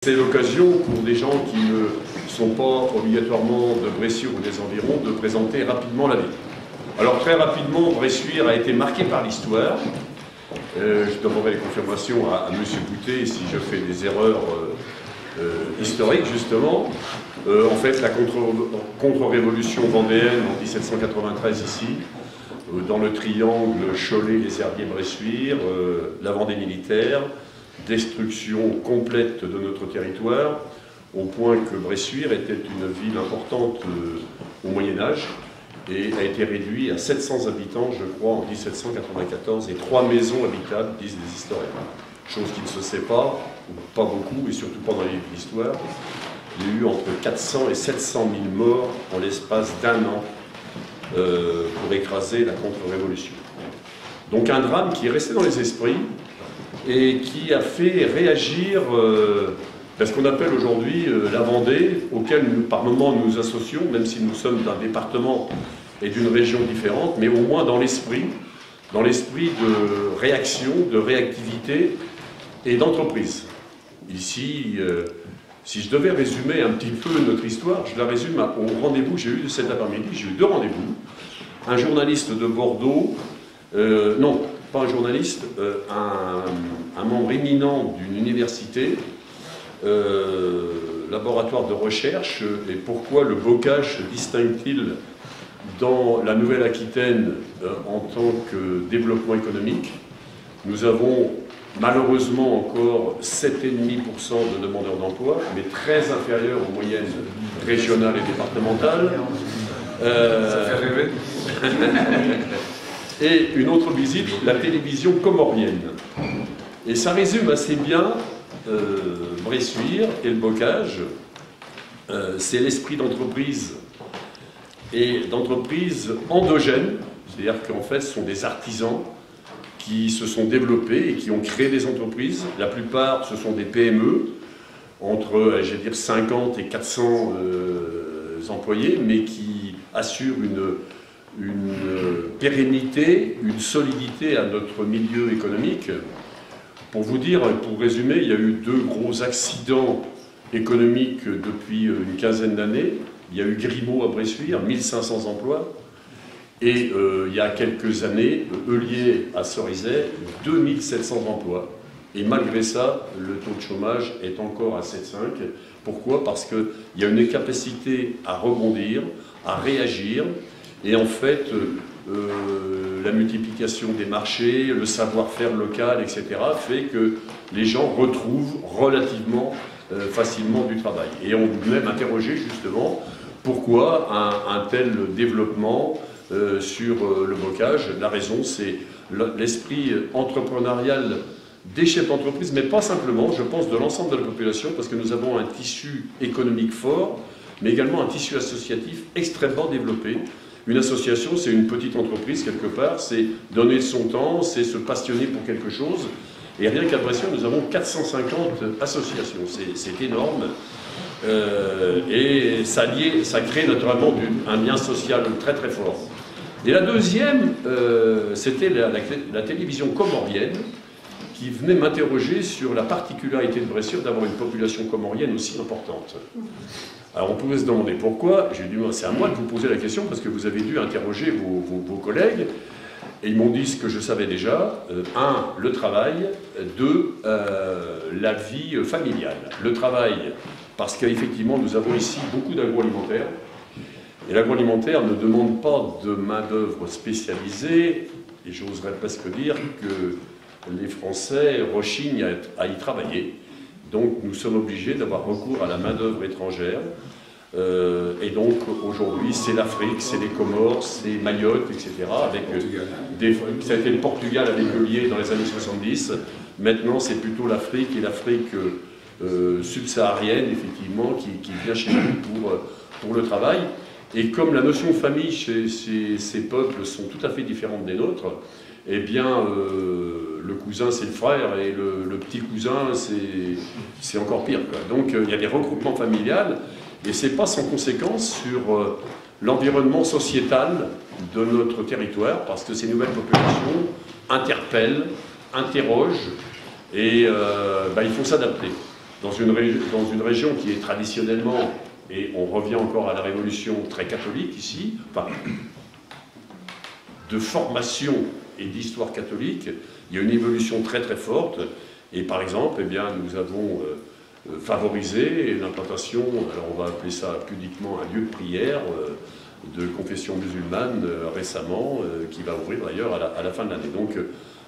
C'est l'occasion pour des gens qui ne sont pas obligatoirement de Bressuire ou des environs de présenter rapidement la ville. Alors très rapidement, Bressuire a été marqué par l'histoire. Je demanderai les confirmations à M. Boutet si je fais des erreurs historiques justement. En fait, la contre-révolution vendéenne en 1793 ici, dans le triangle Cholet-les-Herbiers-Bressuire, la Vendée militaire, destruction complète de notre territoire, au point que Bressuire était une ville importante au Moyen-Âge et a été réduit à 700 habitants, je crois, en 1794, et 3 maisons habitables, disent les historiens. Chose qui ne se sait pas, ou pas beaucoup, et surtout pas dans les livres d'histoire. Il y a eu entre 400 et 700 000 morts en l'espace d'1 an pour écraser la contre-révolution. Donc un drame qui est resté dans les esprits et qui a fait réagir ce qu'on appelle aujourd'hui la Vendée, auquel nous, par moments nous associons, même si nous sommes d'un département et d'une région différente, mais au moins dans l'esprit de réaction, de réactivité et d'entreprise. Ici, si je devais résumer un petit peu notre histoire, je la résume au rendez-vous que j'ai eu cet après-midi. J'ai eu 2 rendez-vous. Un journaliste de Bordeaux, non, pas un journaliste, un membre éminent d'une université, laboratoire de recherche, et pourquoi le bocage se distingue-t-il dans la Nouvelle-Aquitaine en tant que développement économique. Nous avons malheureusement encore 7,5% de demandeurs d'emploi, mais très inférieur aux moyennes régionales et départementales. Ça fait rêver. Et une autre visite, la télévision comorienne. Et ça résume assez bien Bressuire et le bocage. C'est l'esprit d'entreprise et d'entreprise endogène, c'est-à-dire qu'en fait ce sont des artisans qui se sont développés et qui ont créé des entreprises. La plupart ce sont des PME, entre je vais dire 50 et 400 employés, mais qui assurent une pérennité, une solidité à notre milieu économique. Pour vous dire, pour résumer, il y a eu 2 gros accidents économiques depuis une quinzaine d'années. Il y a eu Grimaud à Bressuire, 1500 emplois. Et il y a quelques années, Heulier à Cerizay, 2700 emplois. Et malgré ça, le taux de chômage est encore à 7,5. Pourquoi? Parce qu'il y a une capacité à rebondir, à réagir. Et en fait, la multiplication des marchés, le savoir-faire local, etc., fait que les gens retrouvent relativement facilement du travail. Et on peut même interroger justement pourquoi un tel développement sur le bocage. La raison, c'est l'esprit entrepreneurial des chefs d'entreprise, mais pas simplement, je pense, de l'ensemble de la population, parce que nous avons un tissu économique fort, mais également un tissu associatif extrêmement développé. Une association, c'est une petite entreprise quelque part, c'est donner son temps, c'est se passionner pour quelque chose. Et rien qu'à Bressuire, nous avons 450 associations, c'est énorme. Et ça crée naturellement un lien social très très fort. Et la deuxième, c'était la télévision comorienne, qui venait m'interroger sur la particularité de Bressuire d'avoir une population comorienne aussi importante. Alors on pouvait se demander pourquoi. J'ai dit, c'est à moi de vous poser la question parce que vous avez dû interroger vos collègues. Et ils m'ont dit ce que je savais déjà. 1, le travail. 2, la vie familiale. Le travail, parce qu'effectivement nous avons ici beaucoup d'agroalimentaire. Et l'agroalimentaire ne demande pas de main-d'œuvre spécialisée. Et j'oserais presque dire que les Français rechignent à y travailler. Donc nous sommes obligés d'avoir recours à la main-d'œuvre étrangère. Et donc aujourd'hui c'est l'Afrique, c'est les Comores, c'est Mayotte, etc. Ça a été le Portugal avec Heulier dans les années 70. Maintenant c'est plutôt l'Afrique et l'Afrique subsaharienne, effectivement, qui vient chez nous pour le travail. Et comme la notion de famille chez ces peuples sont tout à fait différentes des nôtres, eh bien, le cousin, c'est le frère, et le petit cousin, c'est encore pire, quoi. Donc, il y a des regroupements familiales, et ce n'est pas sans conséquence sur l'environnement sociétal de notre territoire, parce que ces nouvelles populations interpellent, interrogent, et il faut s'adapter. dans une région qui est traditionnellement, et on revient encore à la Révolution, très catholique ici, enfin, de formation et d'histoire catholique, il y a une évolution très très forte, et par exemple, eh bien, nous avons favorisé l'implantation, alors on va appeler ça pudiquement un lieu de prière, de confession musulmane récemment, qui va ouvrir d'ailleurs à la fin de l'année. Donc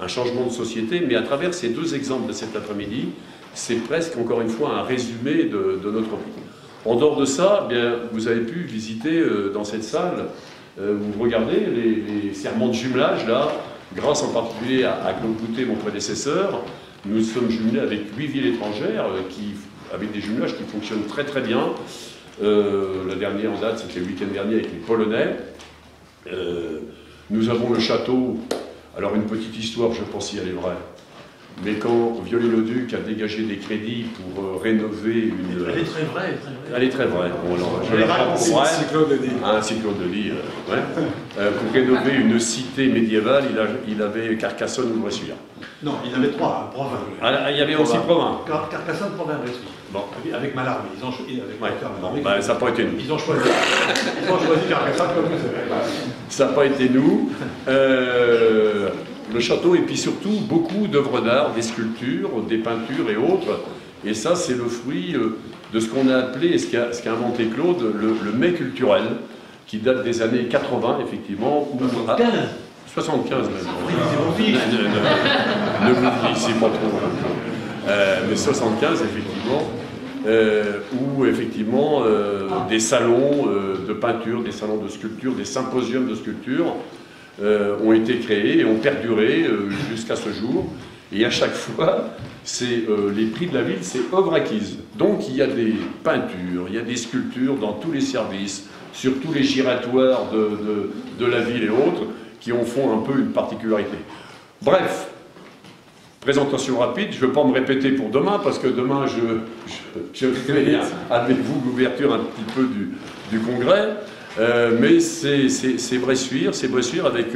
un changement de société, mais à travers ces deux exemples de cet après-midi, c'est presque encore une fois un résumé de notre vie. En dehors de ça, eh bien, vous avez pu visiter dans cette salle, vous regardez les serments de jumelage là, grâce en particulier à Claude Boutet, mon prédécesseur. Nous sommes jumelés avec 8 villes étrangères, avec des jumelages qui fonctionnent très très bien. La dernière en date, c'était le week-end dernier avec les Polonais. Nous avons le château. Alors une petite histoire, je pense si elle est vraie. Mais quand Viollet-le-Duc a dégagé des crédits pour rénover une... Elle est très vraie, très vraie. Elle est très vraie. Bon, alors, je la prends pour vrai. Cyclone de Lille. Un cyclone de Lille, ouais. Pour rénover une cité médiévale, il avait Carcassonne ou Bressuire. Non, il y en avait 3, Provins. Ah, il y avait aussi Provins. Carcassonne, Provins, Bressuire. Bon. Avec Mallarmé. Ils ont choisi. Bah, ça n'a pas été nous. Ils ont choisi Carcassonne comme vous savez. Ça n'a pas été nous. Le château, et puis surtout beaucoup d'œuvres d'art, des sculptures, des peintures et autres. Et ça, c'est le fruit de ce qu'on a appelé, et ce qu'a inventé Claude, le mets culturel, qui date des années 80, effectivement. 75 même. Oui, ne vous glissez pas trop. Mais 75, effectivement. Où effectivement des salons de peinture, des salons de sculpture, des symposiums de sculpture ont été créés et ont perduré jusqu'à ce jour. Et à chaque fois, les prix de la ville, c'est œuvre acquise. Donc il y a des peintures, il y a des sculptures dans tous les services, sur tous les giratoires de la ville et autres, qui en font un peu une particularité. Bref, présentation rapide, je ne veux pas me répéter pour demain, parce que demain je fais avec vous l'ouverture un petit peu du congrès, mais c'est Bressuire avec,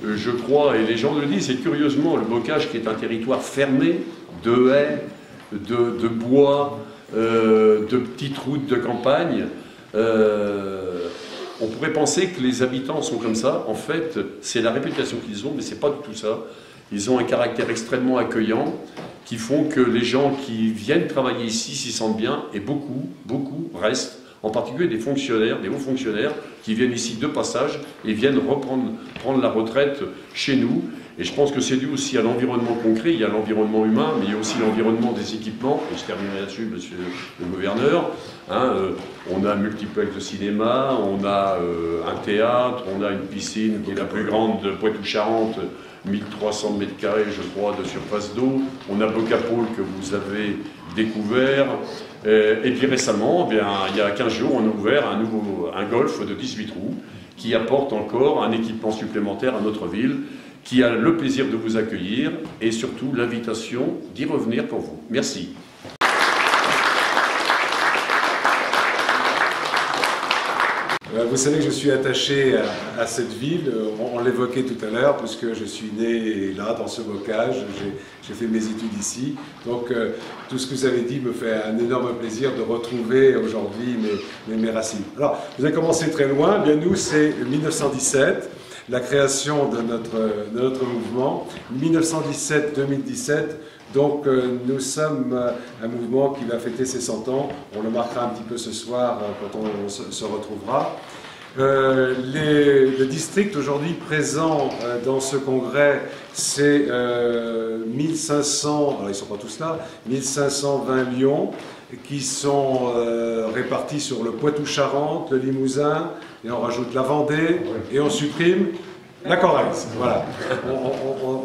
je crois, et les gens le disent, et curieusement, le Bocage qui est un territoire fermé, de haies, de bois, de petites routes de campagne. On pourrait penser que les habitants sont comme ça. En fait, c'est la réputation qu'ils ont, mais c'est pas du tout ça. Ils ont un caractère extrêmement accueillant qui font que les gens qui viennent travailler ici s'y sentent bien, et beaucoup restent, en particulier des fonctionnaires, des hauts fonctionnaires qui viennent ici de passage et viennent prendre la retraite chez nous. Et je pense que c'est dû aussi à l'environnement concret. Il y a l'environnement humain, mais il y a aussi l'environnement des équipements. Et je terminerai là-dessus, monsieur le gouverneur. On a un multiplex de cinéma, on a un théâtre, on a une piscine qui est la plus grande de Poitou-Charentes, 1300 mètres carrés, je crois, de surface d'eau. On a Bocapôle que vous avez découvert. Et puis récemment, eh bien, il y a 15 jours, on a ouvert un golf de 18 trous qui apporte encore un équipement supplémentaire à notre ville, qui a le plaisir de vous accueillir et surtout l'invitation d'y revenir pour vous. Merci. Vous savez que je suis attaché à cette ville, on l'évoquait tout à l'heure, puisque je suis né là, dans ce bocage, j'ai fait mes études ici. Donc tout ce que vous avez dit me fait un énorme plaisir de retrouver aujourd'hui mes racines. Alors, vous avez commencé très loin, bien nous c'est 1917, la création de notre mouvement, 1917-2017. Donc nous sommes un mouvement qui va fêter ses 100 ans, on le marquera un petit peu ce soir quand on se retrouvera. Le district aujourd'hui présent dans ce congrès, c'est 1500, alors ils ne sont pas tous là, 1520 lions qui sont répartis sur le Poitou-Charentes, le Limousin, et on rajoute la Vendée, et on supprime la Corrèze. Voilà,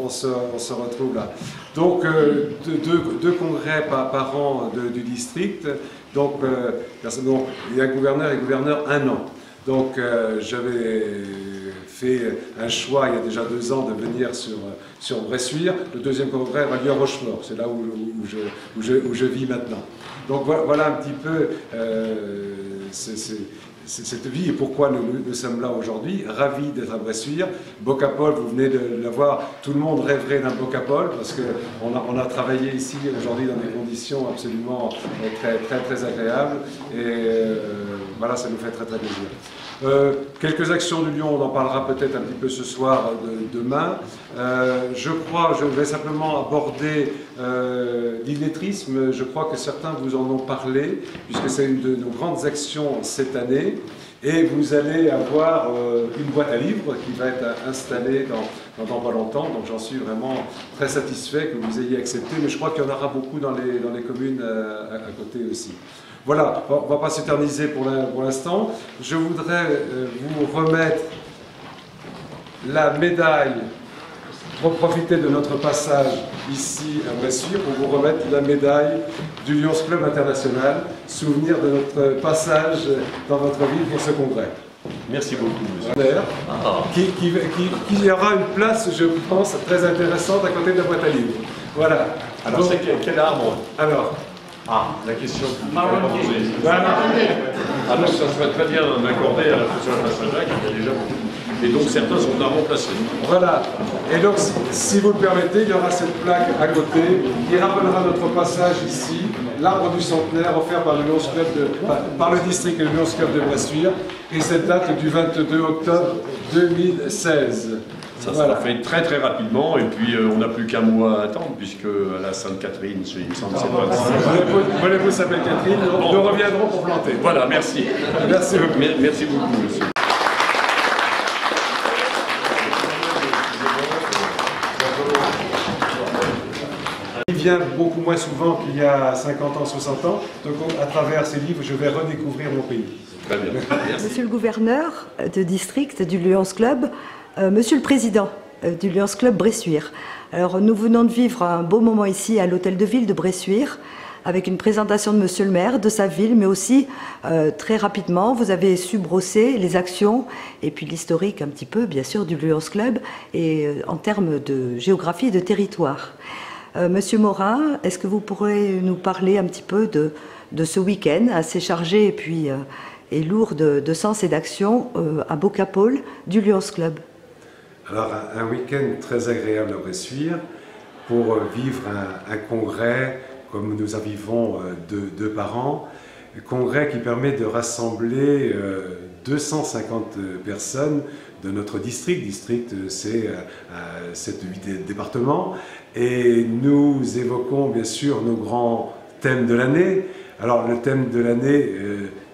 on se retrouve là. Donc, deux congrès par an du district. Donc, il y a gouverneur et gouverneur 1 an. Donc, j'avais fait un choix il y a déjà 2 ans de venir sur Bressuire. Le deuxième congrès aura lieu à Rochefort. C'est là où je vis maintenant. Donc, voilà un petit peu cette vie et pourquoi nous sommes là aujourd'hui, ravis d'être à Bressuire. Bocapol, vous venez de l'avoir, tout le monde rêverait d'un Bocapol parce qu'on a travaillé ici aujourd'hui dans des conditions absolument très agréables et voilà, ça nous fait très plaisir. Quelques actions du Lyon, on en parlera peut-être un petit peu ce soir, demain. Je vais simplement aborder l'illettrisme. Je crois que certains vous en ont parlé, puisque c'est une de nos grandes actions cette année. Et vous allez avoir une boîte à livres qui va être installée dans pas longtemps. Donc j'en suis vraiment très satisfait que vous ayez accepté. Mais je crois qu'il y en aura beaucoup dans les communes à côté aussi. Voilà, on ne va pas s'éterniser pour l'instant. Je voudrais vous remettre la médaille, pour profiter de notre passage ici à Bressuire, pour vous remettre la médaille du Lions Club International, souvenir de notre passage dans votre ville pour ce congrès. Merci beaucoup, monsieur. Qui aura une place, je pense, très intéressante à côté de la boîte à livres. Voilà. Alors, c'est quel arbre? Alors, la question que vous avez posée. Alors, ça serait très bien d'accorder à la Fondation Saint-Jacques, il y a déjà beaucoup. Et donc, certains sont à remplacer. Voilà. Et donc, si vous le permettez, il y aura cette plaque à côté qui rappellera notre passage ici, l'arbre du centenaire offert par le Lions Club par le district et le Lions Club de Bressuire, et cette date du 22 octobre 2016. Ça sera fait très rapidement, et puis on n'a plus qu'un mois à attendre, puisque la Sainte-Catherine, il me semble, c'est pas... Mon épouse s'appelle Catherine, nous reviendrons pour planter. Voilà, merci. Merci beaucoup. Merci beaucoup, monsieur. Il vient beaucoup moins souvent qu'il y a 50 ans, 60 ans, donc à travers ces livres, je vais redécouvrir mon pays. Très bien. Merci. Monsieur le gouverneur de district du Lions Club, Monsieur le président du Lions Club Bressuire. Alors nous venons de vivre un beau moment ici à l'hôtel de ville de Bressuire avec une présentation de Monsieur le maire, de sa ville, mais aussi très rapidement vous avez su brosser les actions et puis l'historique un petit peu bien sûr du Lions Club et en termes de géographie et de territoire. Monsieur Morin, est-ce que vous pourrez nous parler un petit peu de ce week-end assez chargé et puis et lourd de sens et d'action à Bocapol du Lions Club? Alors, un week-end très agréable à Bressuire pour vivre un congrès comme nous en vivons deux par an. Un congrès qui permet de rassembler 250 personnes de notre district. District, c'est 7-8 départements. Et nous évoquons bien sûr nos grands thèmes de l'année. Alors, le thème de l'année,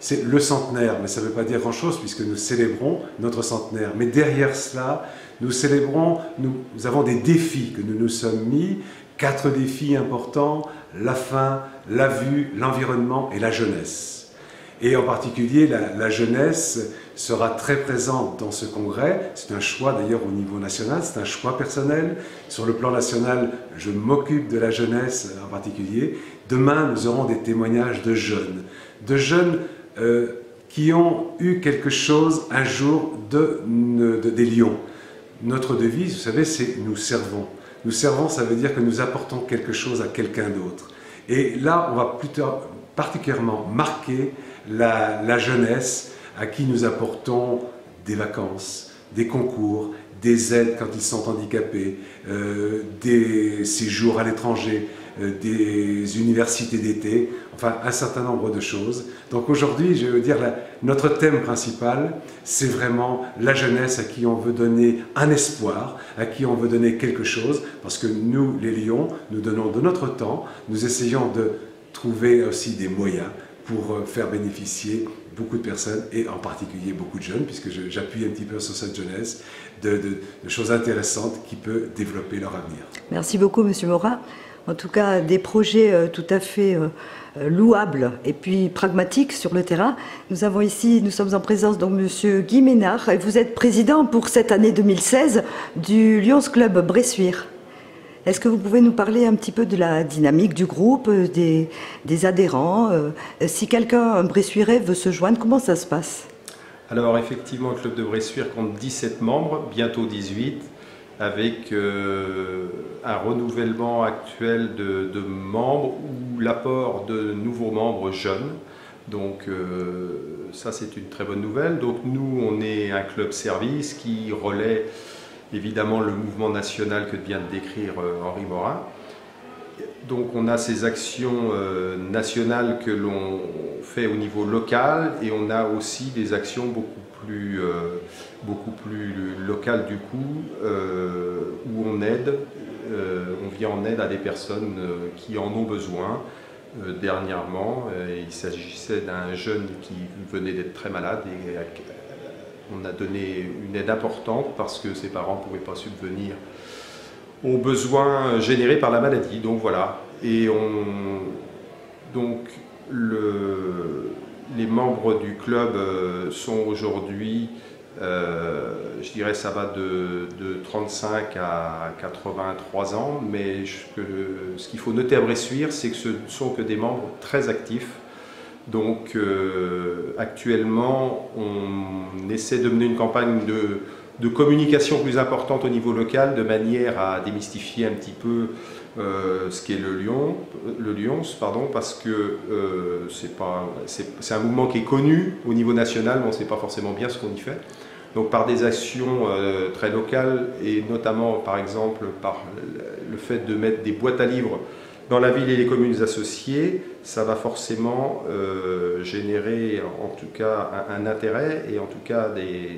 c'est le centenaire, mais ça ne veut pas dire grand-chose puisque nous célébrons notre centenaire. Mais derrière cela, nous célébrons, nous avons des défis que nous nous sommes mis, 4 défis importants, la faim, la vue, l'environnement et la jeunesse. Et en particulier, la jeunesse sera très présente dans ce congrès. C'est un choix d'ailleurs au niveau national, c'est un choix personnel. Sur le plan national, je m'occupe de la jeunesse en particulier. Demain, nous aurons des témoignages de jeunes qui ont eu quelque chose un jour des Lions. Notre devise, vous savez, c'est « nous servons ». Nous servons, ça veut dire que nous apportons quelque chose à quelqu'un d'autre. Et là, on va particulièrement marquer la jeunesse à qui nous apportons des vacances, des concours, des aides quand ils sont handicapés, des séjours à l'étranger, des universités d'été, enfin un certain nombre de choses. Donc aujourd'hui, je veux dire, notre thème principal, c'est vraiment la jeunesse à qui on veut donner un espoir, à qui on veut donner quelque chose, parce que nous, les Lions, nous donnons de notre temps, nous essayons de trouver aussi des moyens pour faire bénéficier beaucoup de personnes, et en particulier beaucoup de jeunes, puisque j'appuie un petit peu sur cette jeunesse, de choses intéressantes qui peuvent développer leur avenir. Merci beaucoup, Monsieur Morin. En tout cas, des projets tout à fait louables et puis pragmatiques sur le terrain. Nous sommes en présence donc Monsieur Guy Ménard, et vous êtes président pour cette année 2016 du Lions Club Bressuire. Est-ce que vous pouvez nous parler un petit peu de la dynamique du groupe, des adhérents? Si quelqu'un, un Bressuirais, veut se joindre, comment ça se passe? Alors effectivement, le club de Bressuire compte 17 membres, bientôt 18, avec un renouvellement actuel de membres ou l'apport de nouveaux membres jeunes. Donc ça c'est une très bonne nouvelle. Donc nous on est un club service qui relaie évidemment le mouvement national que vient de décrire Henri Morin. Donc on a ces actions nationales que l'on fait au niveau local et on a aussi des actions beaucoup plus locales du coup, où on aide, on vient en aide à des personnes qui en ont besoin. Dernièrement, il s'agissait d'un jeune qui venait d'être très malade et on a donné une aide importante parce que ses parents ne pouvaient pas subvenir aux besoins générés par la maladie. Donc voilà. Et les membres du club sont aujourd'hui, je dirais ça va de 35 à 83 ans, mais ce qu'il faut noter à Bressuire, c'est que ce ne sont que des membres très actifs. Donc actuellement, on essaie de mener une campagne de communication plus importante au niveau local, de manière à démystifier un petit peu ce qu'est le Lions, parce que c'est un mouvement qui est connu au niveau national, mais on ne sait pas forcément bien ce qu'on y fait. Donc par des actions très locales, et notamment par exemple par le fait de mettre des boîtes à livres dans la ville et les communes associées, ça va forcément générer en tout cas un intérêt et en tout cas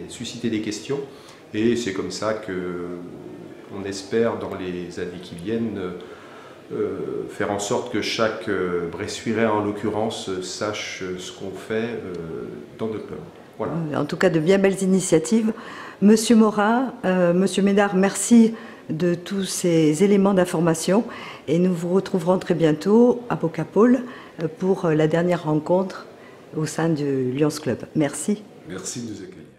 susciter des questions. Et c'est comme ça qu'on espère dans les années qui viennent faire en sorte que chaque Bressuirais en l'occurrence sache ce qu'on fait dans notre club. Voilà. En tout cas, de bien belles initiatives. Monsieur Morin, Monsieur Ménard, merci de tous ces éléments d'information et nous vous retrouverons très bientôt à Bocapole pour la dernière rencontre au sein du Lions Club. Merci. Merci de nous accueillir.